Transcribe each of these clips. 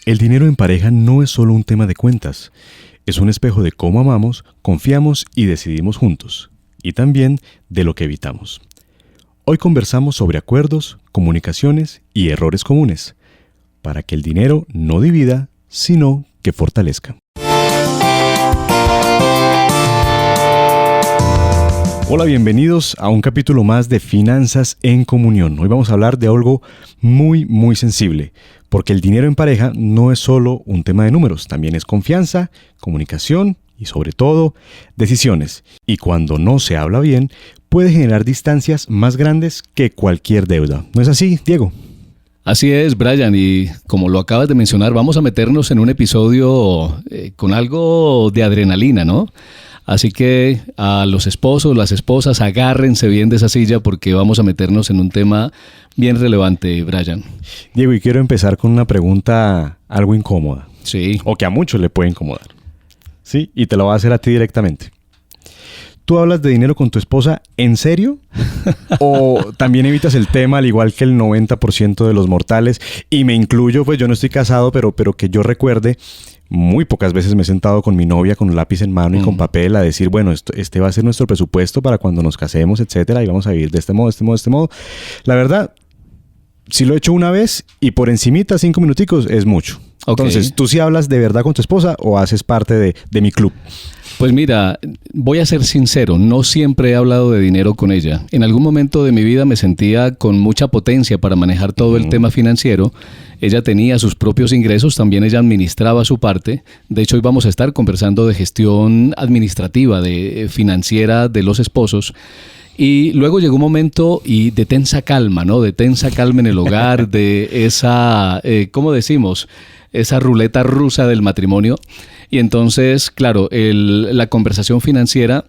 El dinero en pareja no es solo un tema de cuentas, es un espejo de cómo amamos, confiamos y decidimos juntos, y también de lo que evitamos. Hoy conversamos sobre acuerdos, comunicaciones y errores comunes, para que el dinero no divida, sino que fortalezca. Hola, bienvenidos a un capítulo más de Finanzas en Comunión. Hoy vamos a hablar de algo muy sensible, porque el dinero en pareja no es solo un tema de números, también es confianza, comunicación y sobre todo decisiones. Y cuando no se habla bien, puede generar distancias más grandes que cualquier deuda. ¿No es así, Diego? Así es, Brian, y como lo acabas de mencionar, vamos a meternos en un episodio con algo de adrenalina, ¿no? Así que a los esposos, las esposas, agárrense bien de esa silla porque vamos a meternos en un tema bien relevante, Brian. Diego, y quiero empezar con una pregunta algo incómoda. Sí. O que a muchos le puede incomodar. Sí, y te lo voy a hacer a ti directamente. ¿Tú hablas de dinero con tu esposa en serio? ¿O también evitas el tema al igual que el 90% de los mortales? Y me incluyo, pues yo no estoy casado, pero que yo recuerde, muy pocas veces me he sentado con mi novia con un lápiz en mano y con papel a decir, bueno, este va a ser nuestro presupuesto para cuando nos casemos, etcétera, y vamos a vivir de este modo. La verdad, si lo he hecho una vez y por encimita 5 minuticos es mucho. Okay. Entonces, ¿tú sí hablas de verdad con tu esposa o haces parte de mi club? Pues mira, voy a ser sincero, no siempre he hablado de dinero con ella. En algún momento de mi vida me sentía con mucha potencia para manejar todo el tema financiero. Ella tenía sus propios ingresos, también ella administraba su parte. De hecho, hoy vamos a estar conversando de gestión administrativa, financiera de los esposos. Y luego llegó un momento de tensa calma, ¿no? De tensa calma en el hogar, de esa, ¿cómo decimos? Esa ruleta rusa del matrimonio. Y entonces, claro, la conversación financiera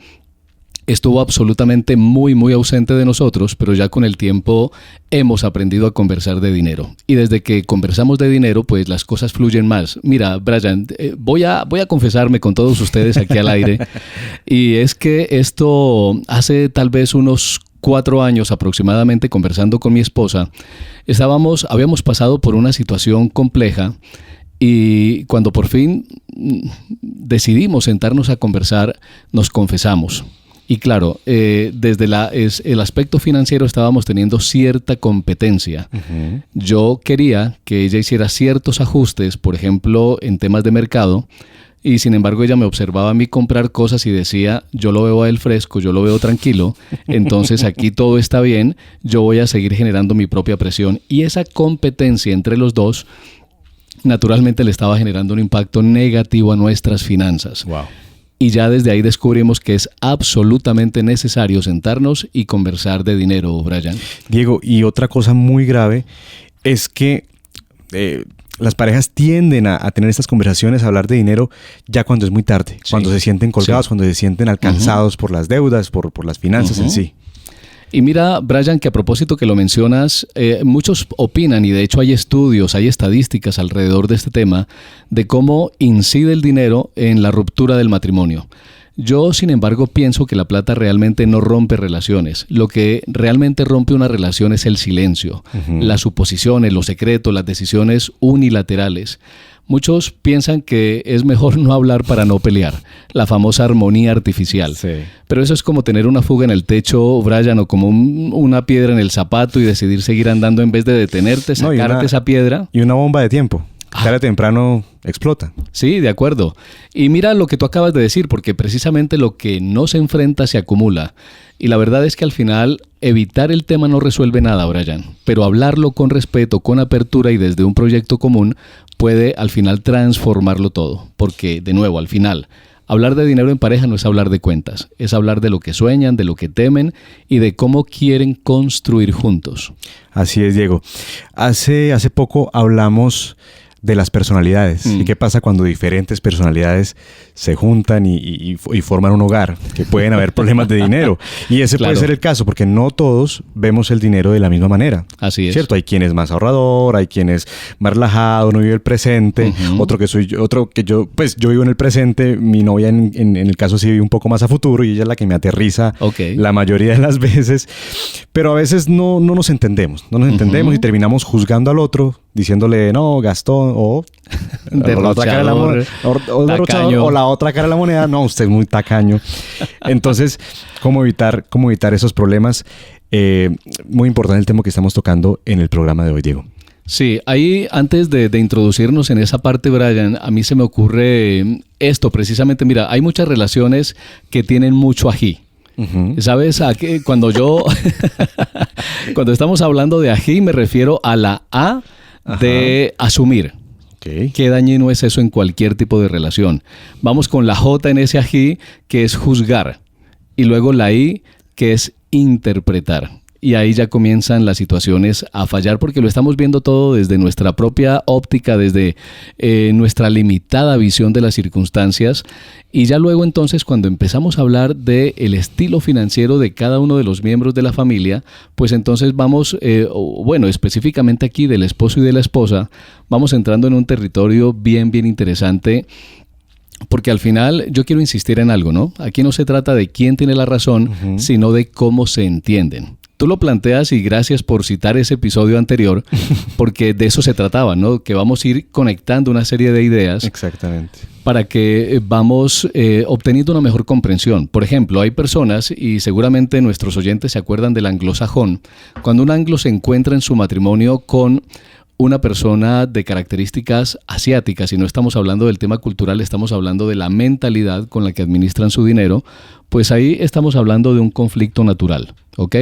estuvo absolutamente muy ausente de nosotros, pero ya con el tiempo hemos aprendido a conversar de dinero. Y desde que conversamos de dinero, pues las cosas fluyen más. Mira, Brian, voy a confesarme con todos ustedes aquí al aire. Y es que esto hace tal vez unos 4 años aproximadamente, conversando con mi esposa, habíamos pasado por una situación compleja. Y cuando por fin decidimos sentarnos a conversar, nos confesamos. Y claro, desde el aspecto financiero estábamos teniendo cierta competencia. Uh-huh. Yo quería que ella hiciera ciertos ajustes, por ejemplo, en temas de mercado, y sin embargo ella me observaba a mí comprar cosas y decía, yo lo veo a él fresco, yo lo veo tranquilo, entonces aquí todo está bien, yo voy a seguir generando mi propia presión. Y esa competencia entre los dos naturalmente le estaba generando un impacto negativo a nuestras finanzas. Wow. Y ya desde ahí descubrimos que es absolutamente necesario sentarnos y conversar de dinero, Brian. Diego, y otra cosa muy grave es que las parejas tienden a tener estas conversaciones, a hablar de dinero ya cuando es muy tarde, sí. Cuando se sienten colgados, sí. Cuando se sienten alcanzados por las deudas, por las finanzas en sí. Y mira, Brian, que a propósito que lo mencionas, muchos opinan, y de hecho hay estudios, hay estadísticas alrededor de este tema, de cómo incide el dinero en la ruptura del matrimonio. Yo, sin embargo, pienso que la plata realmente no rompe relaciones. Lo que realmente rompe una relación es el silencio, las suposiciones, los secretos, las decisiones unilaterales. Muchos piensan que es mejor no hablar para no pelear, la famosa armonía artificial. Sí. Pero eso es como tener una fuga en el techo, Brian, o como una piedra en el zapato y decidir seguir andando en vez de detenerte, sacarte esa piedra. Y una bomba de tiempo. Tarde o temprano explota. Sí, de acuerdo. Y mira lo que tú acabas de decir, porque precisamente lo que no se enfrenta se acumula. Y la verdad es que al final evitar el tema no resuelve nada, Brian. Pero hablarlo con respeto, con apertura y desde un proyecto común puede al final transformarlo todo. Porque, de nuevo, al final, hablar de dinero en pareja no es hablar de cuentas. Es hablar de lo que sueñan, de lo que temen y de cómo quieren construir juntos. Así es, Diego. Hace poco hablamos de las personalidades. ¿Y qué pasa cuando diferentes personalidades se juntan y forman un hogar? Que pueden haber problemas de dinero. Y ese puede ser el caso, porque no todos vemos el dinero de la misma manera. Así es. ¿Cierto? Hay quien es más ahorrador, hay quien es más relajado, no vive el presente. Otro que yo, pues yo vivo en el presente. Mi novia en el caso sí vive un poco más a futuro y ella es la que me aterriza la mayoría de las veces. Pero a veces no nos entendemos. No nos entendemos y terminamos juzgando al otro, diciéndole, no, Gastón, o la otra cara de la moneda, o la otra cara de la moneda, no, usted es muy tacaño. Entonces, ¿cómo evitar esos problemas? Muy importante el tema que estamos tocando en el programa de hoy, Diego. Sí, ahí antes de introducirnos en esa parte, Brian, a mí se me ocurre esto precisamente. Mira, hay muchas relaciones que tienen mucho ají. ¿Sabes? Cuando estamos hablando de ají, me refiero a la A de asumir. Qué dañino es eso en cualquier tipo de relación. Vamos con la J en ese ají, que es juzgar. Y luego la I, que es interpretar. Y ahí ya comienzan las situaciones a fallar porque lo estamos viendo todo desde nuestra propia óptica, desde nuestra limitada visión de las circunstancias. Y ya luego entonces cuando empezamos a hablar del estilo financiero de cada uno de los miembros de la familia, pues entonces vamos, específicamente aquí del esposo y de la esposa, vamos entrando en un territorio bien, bien interesante. Porque al final yo quiero insistir en algo, ¿no? Aquí no se trata de quién tiene la razón, sino de cómo se entienden. Tú lo planteas y gracias por citar ese episodio anterior, porque de eso se trataba, ¿no? Que vamos a ir conectando una serie de ideas. Exactamente. Para que vamos obteniendo una mejor comprensión. Por ejemplo, hay personas, y seguramente nuestros oyentes se acuerdan del anglosajón, cuando un anglo se encuentra en su matrimonio con una persona de características asiáticas, y no estamos hablando del tema cultural, estamos hablando de la mentalidad con la que administran su dinero, pues ahí estamos hablando de un conflicto natural, ¿ok?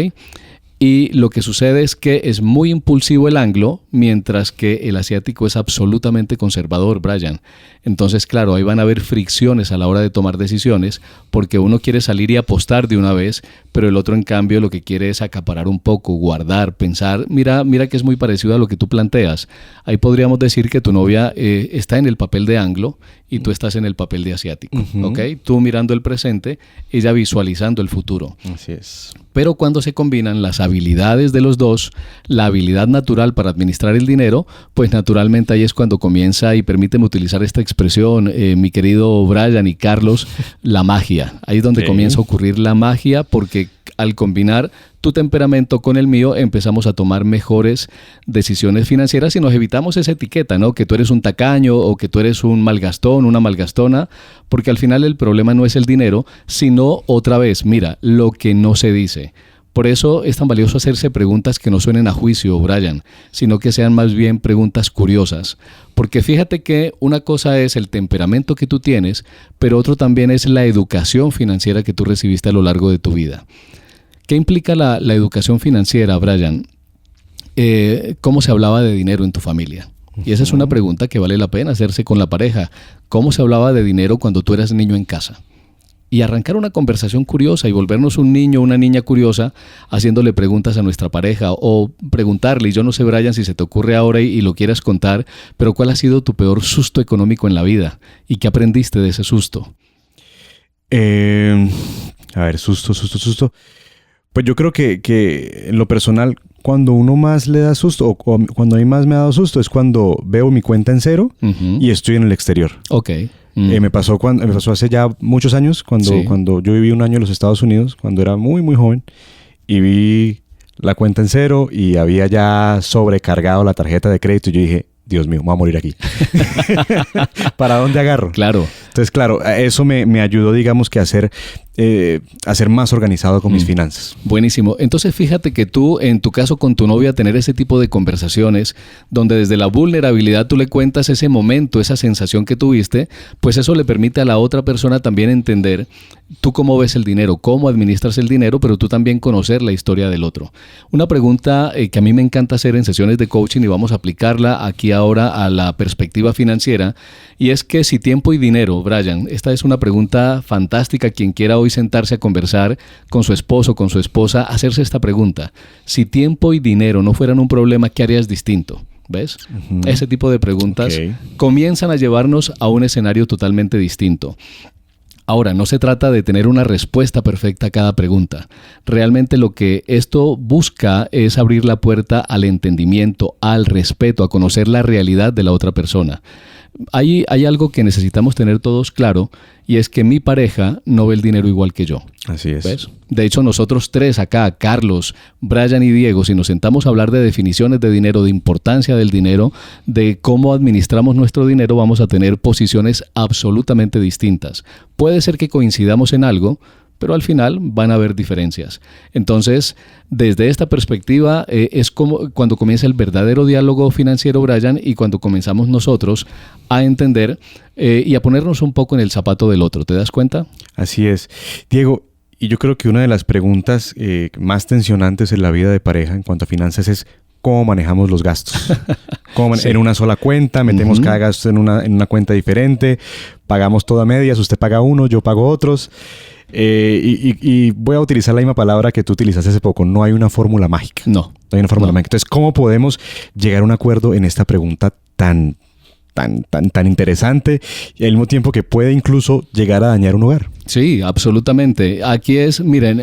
Y lo que sucede es que es muy impulsivo el anglo, mientras que el asiático es absolutamente conservador, Brian. Entonces, claro, ahí van a haber fricciones a la hora de tomar decisiones, porque uno quiere salir y apostar de una vez, pero el otro, en cambio, lo que quiere es acaparar un poco, guardar, pensar. Mira que es muy parecido a lo que tú planteas. Ahí podríamos decir que tu novia está en el papel de anglo y tú estás en el papel de asiático, ¿ok? Tú mirando el presente, ella visualizando el futuro. Así es. Pero cuando se combinan las habilidades de los dos, la habilidad natural para administrar el dinero, pues naturalmente ahí es cuando comienza, y permíteme utilizar esta expresión, mi querido Brian y Carlos, la magia. Ahí es donde comienza a ocurrir la magia, porque al combinar tu temperamento con el mío, empezamos a tomar mejores decisiones financieras y nos evitamos esa etiqueta, ¿no? Que tú eres un tacaño o que tú eres un malgastón, una malgastona, porque al final el problema no es el dinero, sino otra vez, mira, lo que no se dice. Por eso es tan valioso hacerse preguntas que no suenen a juicio, Brian, sino que sean más bien preguntas curiosas. Porque fíjate que una cosa es el temperamento que tú tienes, pero otro también es la educación financiera que tú recibiste a lo largo de tu vida. ¿Qué implica la educación financiera, Brian? ¿Cómo se hablaba de dinero en tu familia? Y esa es una pregunta que vale la pena hacerse con la pareja. ¿Cómo se hablaba de dinero cuando tú eras niño en casa? Y arrancar una conversación curiosa y volvernos un niño o una niña curiosa haciéndole preguntas a nuestra pareja, o preguntarle, y yo no sé, Brian, si se te ocurre ahora y lo quieras contar, pero ¿cuál ha sido tu peor susto económico en la vida? ¿Y qué aprendiste de ese susto? Susto. Pues yo creo que en lo personal, cuando uno más le da susto, o cuando a mí más me ha dado susto, es cuando veo mi cuenta en cero y estoy en el exterior. Ok. Me pasó hace ya muchos años, cuando yo viví un año en los Estados Unidos, cuando era muy, muy joven, y vi la cuenta en cero y había ya sobrecargado la tarjeta de crédito, y yo dije, Dios mío, me voy a morir aquí. ¿Para dónde agarro? Claro. Entonces, claro, eso me ayudó, digamos, que a ser más organizado con mis finanzas. Buenísimo. Entonces, fíjate que tú, en tu caso con tu novia, tener ese tipo de conversaciones donde desde la vulnerabilidad tú le cuentas ese momento, esa sensación que tuviste, pues eso le permite a la otra persona también entender tú cómo ves el dinero, cómo administras el dinero, pero tú también conocer la historia del otro. Una pregunta que a mí me encanta hacer en sesiones de coaching, y vamos a aplicarla aquí ahora a la perspectiva financiera, y es que si tiempo y dinero, Brian, esta es una pregunta fantástica. Quien quiera hoy sentarse a conversar con su esposo, con su esposa, hacerse esta pregunta: si tiempo y dinero no fueran un problema, ¿qué harías distinto? ¿Ves? Ese tipo de preguntas comienzan a llevarnos a un escenario totalmente distinto. Ahora, no se trata de tener una respuesta perfecta a cada pregunta. Realmente lo que esto busca es abrir la puerta al entendimiento, al respeto, a conocer la realidad de la otra persona. Hay algo que necesitamos tener todos claro, y es que mi pareja no ve el dinero igual que yo. Así es. ¿Ves? De hecho, nosotros tres acá, Carlos, Brian y Diego, si nos sentamos a hablar de definiciones de dinero, de importancia del dinero, de cómo administramos nuestro dinero, vamos a tener posiciones absolutamente distintas. Puede ser que coincidamos en algo, pero al final van a haber diferencias. Entonces, desde esta perspectiva, es como cuando comienza el verdadero diálogo financiero, Brian, y cuando comenzamos nosotros a entender y a ponernos un poco en el zapato del otro. ¿Te das cuenta? Así es. Diego, y yo creo que una de las preguntas más tensionantes en la vida de pareja en cuanto a finanzas es cómo manejamos los gastos. Sí. En una sola cuenta, metemos cada gasto en una cuenta diferente, pagamos todo a medias, usted paga uno, yo pago otros. Y voy a utilizar la misma palabra que tú utilizaste hace poco. No hay una fórmula mágica. No hay una fórmula mágica. Entonces, ¿cómo podemos llegar a un acuerdo en esta pregunta tan interesante y al mismo tiempo que puede incluso llegar a dañar un hogar? Sí, absolutamente. Aquí miren,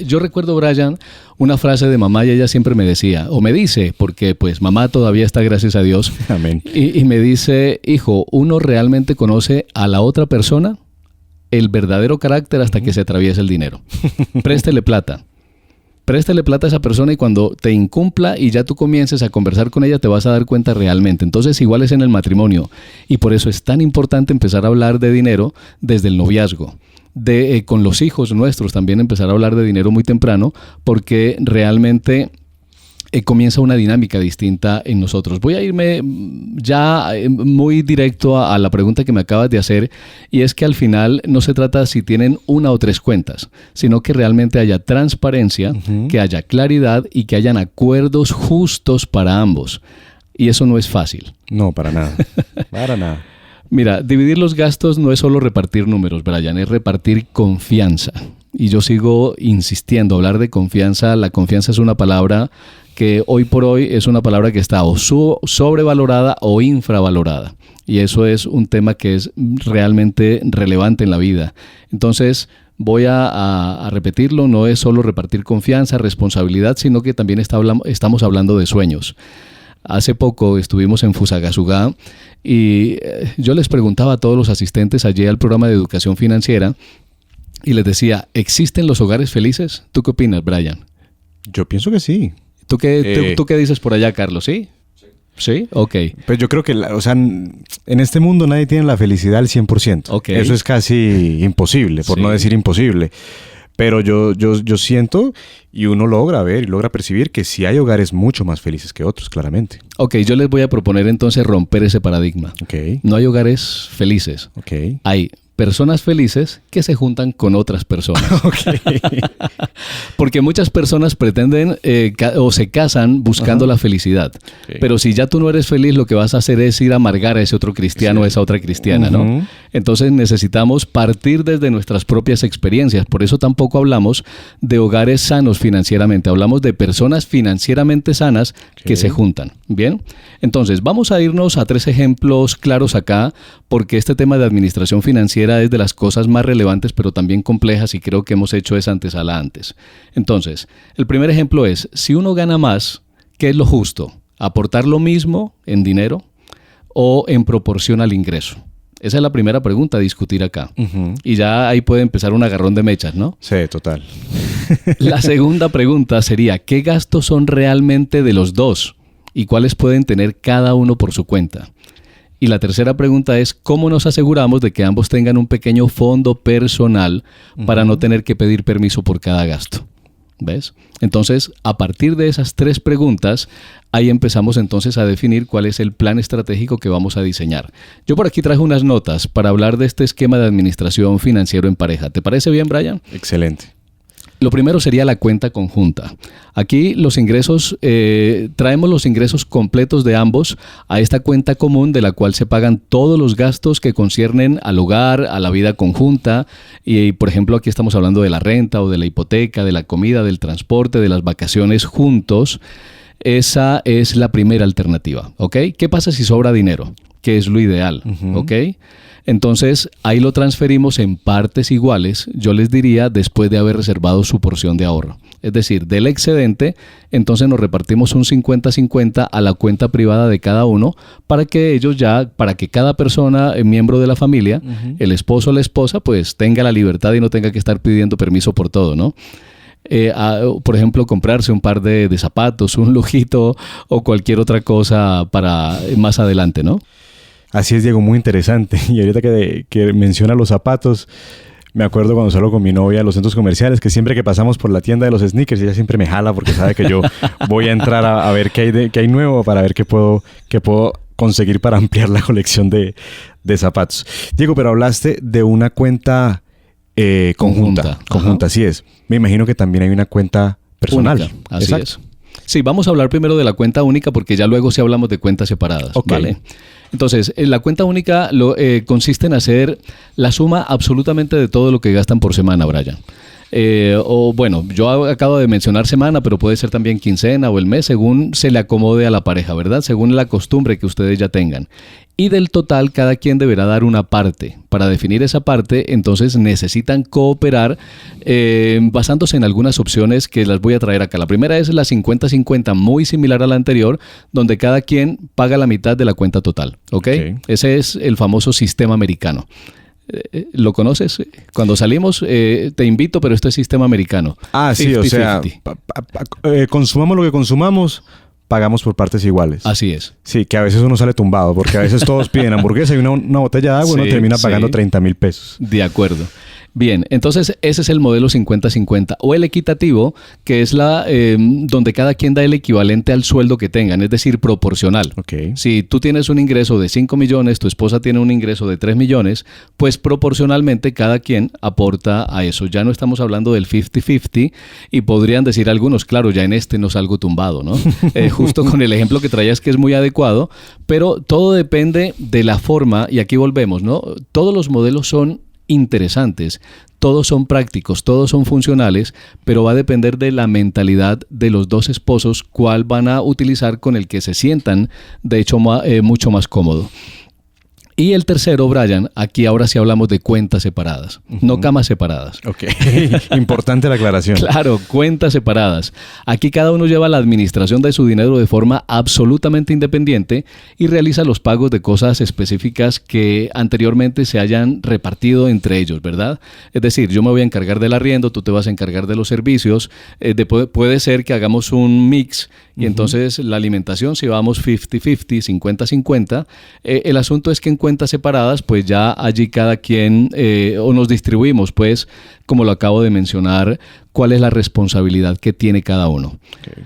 yo recuerdo, Brian, una frase de mamá y ella siempre me decía, o me dice, porque pues mamá todavía está, gracias a Dios. Amén. Y me dice, hijo, uno realmente conoce a la otra persona el verdadero carácter hasta que se atraviesa el dinero. Préstele plata a esa persona y cuando te incumpla y ya tú comiences a conversar con ella te vas a dar cuenta realmente. Entonces igual es en el matrimonio y por eso es tan importante empezar a hablar de dinero desde el noviazgo. Con los hijos nuestros también empezar a hablar de dinero muy temprano porque realmente comienza una dinámica distinta en nosotros. Voy a irme ya muy directo a la pregunta que me acabas de hacer, y es que al final no se trata si tienen una o tres cuentas, sino que realmente haya transparencia, que haya claridad y que hayan acuerdos justos para ambos. Y eso no es fácil. No, para nada. Para nada. Mira, dividir los gastos no es solo repartir números, Brian, es repartir confianza. Y yo sigo insistiendo, hablar de confianza. La confianza es una palabra que hoy por hoy es una palabra que está o sobrevalorada o infravalorada. Y eso es un tema que es realmente relevante en la vida. Entonces, voy a repetirlo, no es solo repartir confianza, responsabilidad, sino que también estamos hablando de sueños. Hace poco estuvimos en Fusagasugá y yo les preguntaba a todos los asistentes allí al programa de educación financiera y les decía, ¿existen los hogares felices? ¿Tú qué opinas, Brian? Yo pienso que sí. ¿Tú qué dices por allá, Carlos? ¿Sí? ¿Sí? Ok. Pues yo creo que, en este mundo nadie tiene la felicidad al 100%. Okay. Eso es casi imposible, por no decir imposible. Pero yo siento y uno logra ver y logra percibir que sí hay hogares mucho más felices que otros, claramente. Ok, yo les voy a proponer entonces romper ese paradigma. Okay. No hay hogares felices. Okay. Hay personas felices que se juntan con otras personas. Okay. Porque muchas personas pretenden o se casan buscando la felicidad. Okay. Pero si ya tú no eres feliz, lo que vas a hacer es ir a amargar a ese otro cristiano o a esa otra cristiana, ¿no? Entonces necesitamos partir desde nuestras propias experiencias. Por eso tampoco hablamos de hogares sanos financieramente. Hablamos de personas financieramente sanas que se juntan. ¿Bien? Entonces, vamos a irnos a 3 ejemplos claros acá, porque este tema de administración financiera es de las cosas más relevantes, pero también complejas, y creo que hemos hecho esa antesala antes. Entonces, el primer ejemplo es, si uno gana más, ¿qué es lo justo? ¿Aportar lo mismo en dinero o en proporción al ingreso? Esa es la primera pregunta a discutir acá. Y ya ahí puede empezar un agarrón de mechas, ¿no? Sí, total. La segunda pregunta sería, ¿qué gastos son realmente de los dos? ¿Y cuáles pueden tener cada uno por su cuenta? Y la tercera pregunta es, ¿cómo nos aseguramos de que ambos tengan un pequeño fondo personal para no tener que pedir permiso por cada gasto? ¿Ves? Entonces, a partir de esas 3 preguntas, ahí empezamos entonces a definir cuál es el plan estratégico que vamos a diseñar. Yo por aquí traje unas notas para hablar de este esquema de administración financiero en pareja. ¿Te parece bien, Brian? Excelente. Lo primero sería la cuenta conjunta. Aquí los ingresos, traemos los ingresos completos de ambos a esta cuenta común de la cual se pagan todos los gastos que conciernen al hogar, a la vida conjunta. Y por ejemplo, aquí estamos hablando de la renta o de la hipoteca, de la comida, del transporte, de las vacaciones juntos. Esa es la primera alternativa, ¿ok? ¿Qué pasa si sobra dinero? Que es lo ideal, ¿ok? Entonces, ahí lo transferimos en partes iguales, yo les diría, después de haber reservado su porción de ahorro. Es decir, del excedente, entonces nos repartimos un 50-50 a la cuenta privada de cada uno para que cada persona, miembro de la familia, el esposo o la esposa, pues tenga la libertad y no tenga que estar pidiendo permiso por todo, ¿no? Por ejemplo, comprarse un par de zapatos, un lujito o cualquier otra cosa para más adelante, ¿no? Así es, Diego, muy interesante. Y ahorita que menciona los zapatos, me acuerdo cuando salgo con mi novia a los centros comerciales, que siempre que pasamos por la tienda de los sneakers, ella siempre me jala porque sabe que yo voy a entrar a ver qué hay nuevo, para ver qué puedo conseguir para ampliar la colección de zapatos. Diego, pero hablaste de una cuenta conjunta. Así es. Me imagino que también hay una cuenta personal. Única, así es. Sí, vamos a hablar primero de la cuenta única porque ya luego sí hablamos de cuentas separadas. Okay. ¿Vale? Entonces, la cuenta única consiste en hacer la suma absolutamente de todo lo que gastan por semana, Brian. Yo acabo de mencionar semana, pero puede ser también quincena o el mes, según se le acomode a la pareja, ¿verdad? Según la costumbre que ustedes ya tengan. Y del total, cada quien deberá dar una parte. Para definir esa parte, entonces necesitan cooperar basándose en algunas opciones que las voy a traer acá. La primera es la 50-50, muy similar a la anterior, donde cada quien paga la mitad de la cuenta total. ¿Ok? Ese es el famoso sistema americano. ¿Lo conoces? Cuando salimos te invito, pero esto es sistema americano. Ah, sí, 50, o sea, consumamos lo que consumamos, pagamos por partes iguales. Así es. Sí, que a veces uno sale tumbado, porque a veces todos piden hamburguesa y una botella de agua, uno termina pagando 30,000 pesos. De acuerdo. Bien, entonces ese es el modelo 50-50 o el equitativo, que es donde cada quien da el equivalente al sueldo que tengan, es decir, proporcional. Okay. Si tú tienes un ingreso de 5 millones, tu esposa tiene un ingreso de 3 millones, pues proporcionalmente cada quien aporta a eso. Ya no estamos hablando del 50-50 y podrían decir algunos, claro, ya en este no salgo tumbado, ¿no? Justo con el ejemplo que traías que es muy adecuado, pero todo depende de la forma y aquí volvemos, ¿no? Todos los modelos son interesantes, todos son prácticos, todos son funcionales, pero va a depender de la mentalidad de los dos esposos, cuál van a utilizar con el que se sientan, de hecho, mucho más cómodo. Y el tercero, Brian, aquí ahora sí hablamos de cuentas separadas, no camas separadas. Ok, importante la aclaración. Claro, cuentas separadas. Aquí cada uno lleva la administración de su dinero de forma absolutamente independiente y realiza los pagos de cosas específicas que anteriormente se hayan repartido entre ellos, ¿verdad? Es decir, yo me voy a encargar del arriendo, tú te vas a encargar de los servicios, puede ser que hagamos un mix y entonces la alimentación, si vamos 50-50, 50-50, el asunto es que en cuentas separadas, pues ya allí cada quien o nos distribuimos, pues, como lo acabo de mencionar, cuál es la responsabilidad que tiene cada uno. Okay.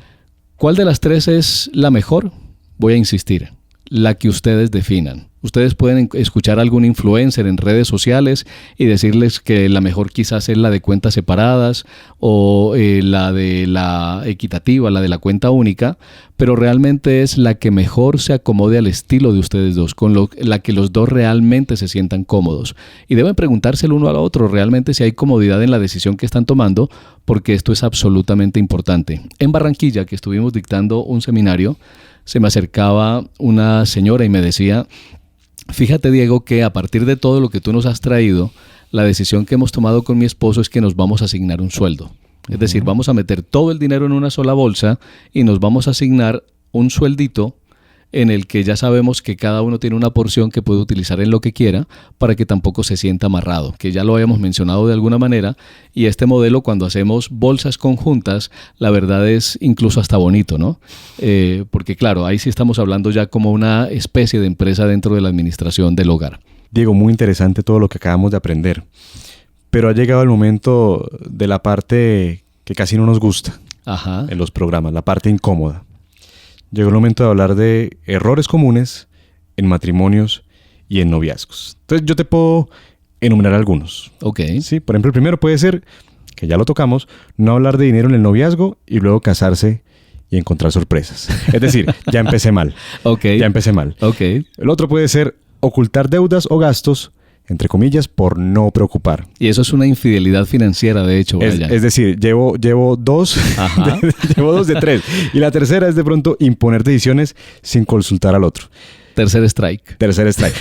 ¿Cuál de las tres es la mejor? Voy a insistir, la que ustedes definan. Ustedes pueden escuchar a algún influencer en redes sociales y decirles que la mejor quizás es la de cuentas separadas o la de la equitativa, la de la cuenta única, pero realmente es la que mejor se acomode al estilo de ustedes dos, la que los dos realmente se sientan cómodos. Y deben preguntarse el uno al otro realmente si hay comodidad en la decisión que están tomando, porque esto es absolutamente importante. En Barranquilla, que estuvimos dictando un seminario, se me acercaba una señora y me decía: fíjate, Diego, que a partir de todo lo que tú nos has traído, la decisión que hemos tomado con mi esposo es que nos vamos a asignar un sueldo. Es decir, vamos a meter todo el dinero en una sola bolsa y nos vamos a asignar un sueldito en el que ya sabemos que cada uno tiene una porción que puede utilizar en lo que quiera para que tampoco se sienta amarrado, que ya lo habíamos mencionado de alguna manera, y este modelo cuando hacemos bolsas conjuntas, la verdad es incluso hasta bonito, ¿no? Porque claro, ahí sí estamos hablando ya como una especie de empresa dentro de la administración del hogar. Diego, muy interesante todo lo que acabamos de aprender, pero ha llegado el momento de la parte que casi no nos gusta. Ajá. En los programas, la parte incómoda. Llegó el momento de hablar de errores comunes en matrimonios y en noviazgos. Entonces yo te puedo enumerar algunos. Ok. Sí, por ejemplo, el primero puede ser, que ya lo tocamos, no hablar de dinero en el noviazgo y luego casarse y encontrar sorpresas. Es decir, ya empecé mal. Ok. Ya empecé mal. Ok. El otro puede ser ocultar deudas o gastos entre comillas, por no preocupar. Y eso es una infidelidad financiera, de hecho, Brian. Es decir, llevo dos, llevo 2 de 3. Y la tercera es de pronto imponer decisiones sin consultar al otro. Tercer strike.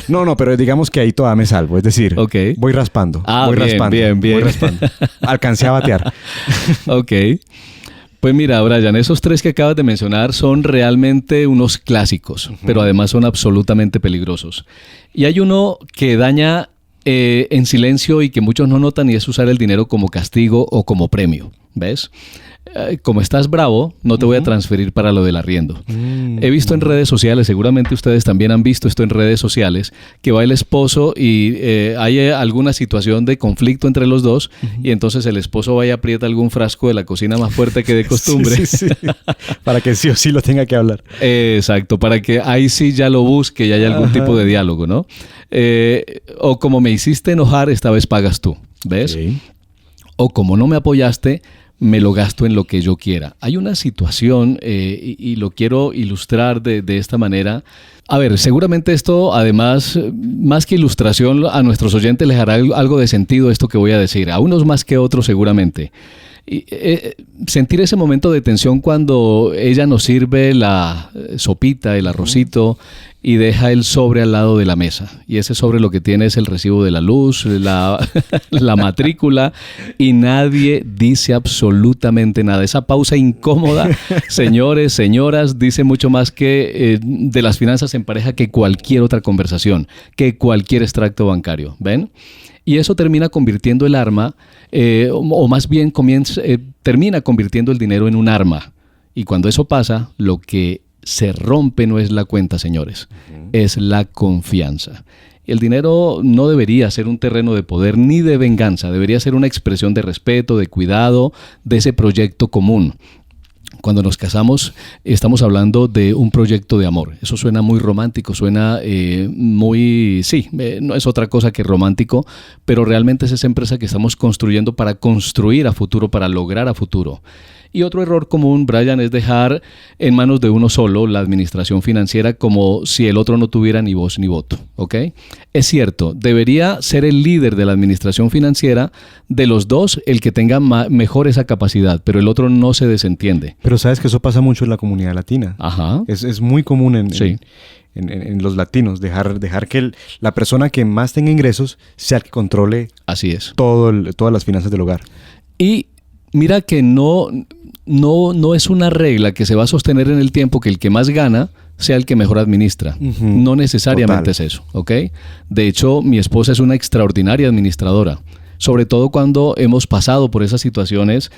No, pero digamos que ahí todavía me salvo. Es decir, voy raspando. Bien. Voy raspando. Alcancé a batear. Ok. Pues mira, Brian, esos 3 que acabas de mencionar son realmente unos clásicos, pero además son absolutamente peligrosos. Y hay uno que daña en silencio y que muchos no notan, y es usar el dinero como castigo o como premio. ¿Ves? Como estás bravo, no te voy a transferir para lo del arriendo. He visto en redes sociales, seguramente ustedes también han visto esto en redes sociales, que va el esposo y hay alguna situación de conflicto entre los dos, y entonces el esposo va y aprieta algún frasco de la cocina más fuerte que de costumbre. Sí. Para que sí o sí lo tenga que hablar. Exacto, para que ahí sí ya lo busque y haya algún tipo de diálogo, ¿no? O como me hiciste enojar, esta vez pagas tú, ¿ves? Sí. O como no me apoyaste, me lo gasto en lo que yo quiera. Hay una situación, y lo quiero ilustrar de esta manera. A ver, seguramente esto, además, más que ilustración, a nuestros oyentes les hará algo de sentido esto que voy a decir. A unos más que a otros, seguramente. Y, sentir ese momento de tensión cuando ella nos sirve la sopita, el arrocito, y deja el sobre al lado de la mesa. Y ese sobre lo que tiene es el recibo de la luz, la matrícula, y nadie dice absolutamente nada. Esa pausa incómoda, señores, señoras, dice mucho más que de las finanzas en pareja que cualquier otra conversación, que cualquier extracto bancario. ¿Ven? Y eso termina convirtiendo el arma, o más bien termina convirtiendo el dinero en un arma. Y cuando eso pasa, lo que se rompe no es la cuenta, señores, es la confianza. El dinero no debería ser un terreno de poder ni de venganza, debería ser una expresión de respeto, de cuidado, de ese proyecto común. Cuando nos casamos, estamos hablando de un proyecto de amor. Eso suena muy romántico, suena no es otra cosa que romántico, pero realmente es esa empresa que estamos construyendo para construir a futuro, para lograr a futuro. Y otro error común, Brian, es dejar en manos de uno solo la administración financiera como si el otro no tuviera ni voz ni voto, ¿ok? Es cierto, debería ser el líder de la administración financiera de los dos el que tenga mejor esa capacidad, pero el otro no se desentiende. Pero sabes que eso pasa mucho en la comunidad latina. Ajá. Es muy común en los latinos, dejar que la persona que más tenga ingresos sea el que controle Así es. todas las finanzas del hogar. Y mira que no es una regla que se va a sostener en el tiempo que el que más gana sea el que mejor administra. No necesariamente es eso, ¿ok? De hecho, mi esposa es una extraordinaria administradora. Sobre todo cuando hemos pasado por esas situaciones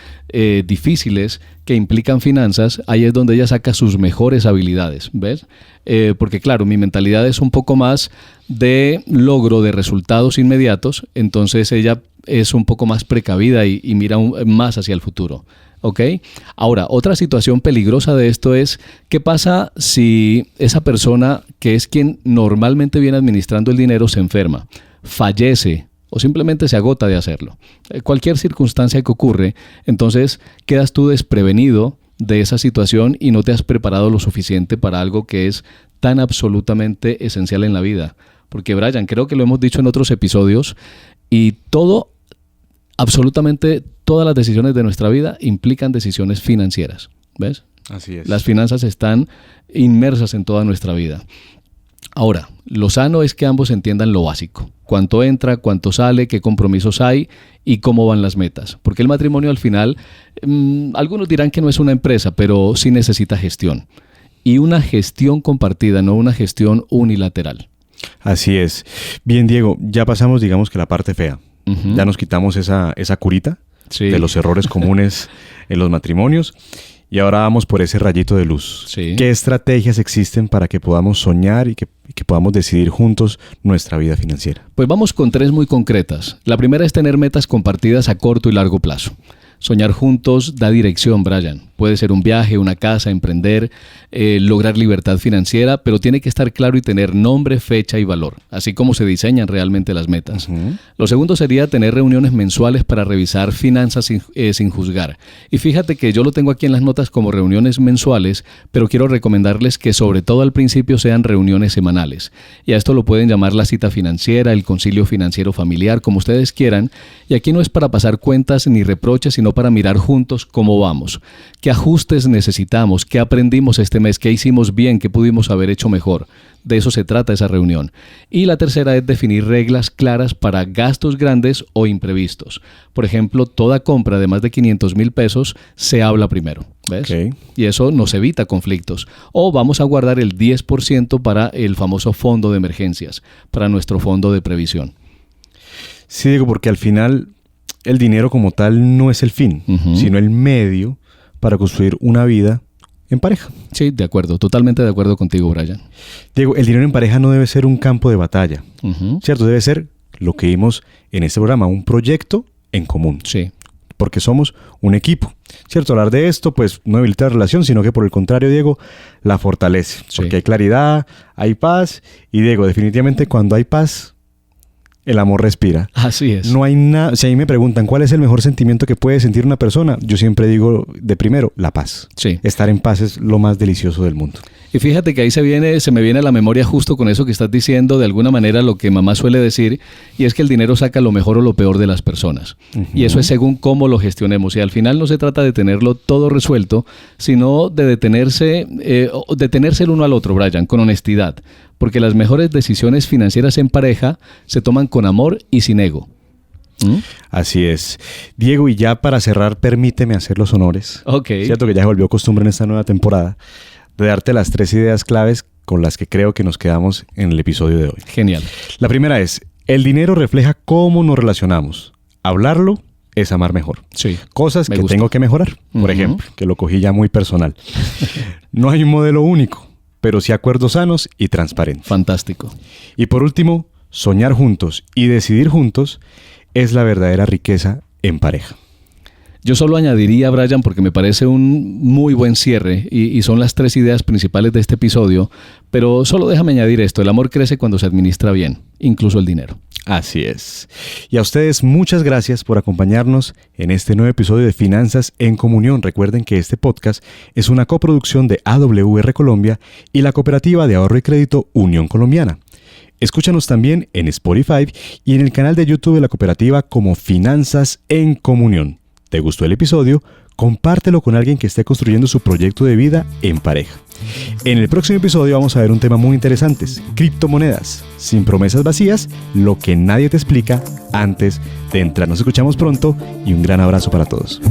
difíciles que implican finanzas, ahí es donde ella saca sus mejores habilidades, ¿ves? Porque claro, mi mentalidad es un poco más de logro de resultados inmediatos, entonces ella es un poco más precavida y mira más hacia el futuro. ¿Ok? Ahora, otra situación peligrosa de esto es, ¿qué pasa si esa persona que es quien normalmente viene administrando el dinero se enferma, fallece o simplemente se agota de hacerlo? Cualquier circunstancia que ocurre, entonces quedas tú desprevenido de esa situación y no te has preparado lo suficiente para algo que es tan absolutamente esencial en la vida. Porque, Brian, creo que lo hemos dicho en otros episodios, y absolutamente todas las decisiones de nuestra vida implican decisiones financieras, ¿ves? Así es. Las finanzas están inmersas en toda nuestra vida. Ahora, lo sano es que ambos entiendan lo básico. Cuánto entra, cuánto sale, qué compromisos hay y cómo van las metas. Porque el matrimonio al final, algunos dirán que no es una empresa, pero sí necesita gestión. Y una gestión compartida, no una gestión unilateral. Así es. Bien, Diego, ya pasamos, digamos que la parte fea. Ya nos quitamos esa curita de los errores comunes en los matrimonios. Y ahora vamos por ese rayito de luz. Sí. ¿Qué estrategias existen para que podamos soñar y que podamos decidir juntos nuestra vida financiera? Pues vamos con 3 muy concretas. La primera es tener metas compartidas a corto y largo plazo. Soñar juntos da dirección, Brian. Puede ser un viaje, una casa, emprender, lograr libertad financiera, pero tiene que estar claro y tener nombre, fecha y valor, así como se diseñan realmente las metas. Lo segundo sería tener reuniones mensuales para revisar finanzas sin juzgar. Y fíjate que yo lo tengo aquí en las notas como reuniones mensuales, pero quiero recomendarles que sobre todo al principio sean reuniones semanales. Y a esto lo pueden llamar la cita financiera, el concilio financiero familiar, como ustedes quieran. Y aquí no es para pasar cuentas ni reproches, sino para mirar juntos cómo vamos. ¿Qué ajustes necesitamos? ¿Qué aprendimos este mes? ¿Qué hicimos bien? ¿Qué pudimos haber hecho mejor? De eso se trata esa reunión. Y la tercera es definir reglas claras para gastos grandes o imprevistos. Por ejemplo, toda compra de más de 500,000 pesos se habla primero. ¿Ves? Okay. Y eso nos evita conflictos. O vamos a guardar el 10% para el famoso fondo de emergencias, para nuestro fondo de previsión. Sí, Diego, porque al final el dinero como tal no es el fin, sino el medio para construir una vida en pareja. Sí, de acuerdo, totalmente de acuerdo contigo, Brian. Diego, el dinero en pareja no debe ser un campo de batalla, ¿cierto? Debe ser lo que vimos en este programa, un proyecto en común. Sí. Porque somos un equipo, ¿cierto? Hablar de esto, pues, no debilita la relación, sino que por el contrario, Diego, la fortalece. Sí. Porque hay claridad, hay paz, y Diego, definitivamente cuando hay paz, el amor respira. Así es. No hay nada. Si a mí me preguntan cuál es el mejor sentimiento que puede sentir una persona, yo siempre digo de primero, la paz. Sí. Estar en paz es lo más delicioso del mundo. Y fíjate que ahí se me viene a la memoria justo con eso que estás diciendo, de alguna manera lo que mamá suele decir, y es que el dinero saca lo mejor o lo peor de las personas. Y eso es según cómo lo gestionemos. Y al final no se trata de tenerlo todo resuelto, sino de detenerse el uno al otro, Brian, con honestidad. Porque las mejores decisiones financieras en pareja se toman con amor y sin ego. Así es. Diego, y ya para cerrar, permíteme hacer los honores. Ok. Cierto que ya se volvió costumbre en esta nueva temporada de darte las 3 ideas claves con las que creo que nos quedamos en el episodio de hoy. Genial. La primera es, el dinero refleja cómo nos relacionamos. Hablarlo es amar mejor. Sí. Cosas que tengo que mejorar. Por ejemplo, que lo cogí ya muy personal. No hay un modelo único, pero sí acuerdos sanos y transparentes. Fantástico. Y por último, soñar juntos y decidir juntos es la verdadera riqueza en pareja. Yo solo añadiría, Brian, porque me parece un muy buen cierre y son las 3 ideas principales de este episodio, pero solo déjame añadir esto, el amor crece cuando se administra bien, incluso el dinero. Así es. Y a ustedes muchas gracias por acompañarnos en este nuevo episodio de Finanzas en Comunión. Recuerden que este podcast es una coproducción de AWR Colombia y la Cooperativa de Ahorro y Crédito Unión Colombiana. Escúchanos también en Spotify y en el canal de YouTube de la cooperativa como Finanzas en Comunión. ¿Te gustó el episodio? Compártelo con alguien que esté construyendo su proyecto de vida en pareja. En el próximo episodio vamos a ver un tema muy interesante, criptomonedas, sin promesas vacías, lo que nadie te explica antes de entrar. Nos escuchamos pronto y un gran abrazo para todos.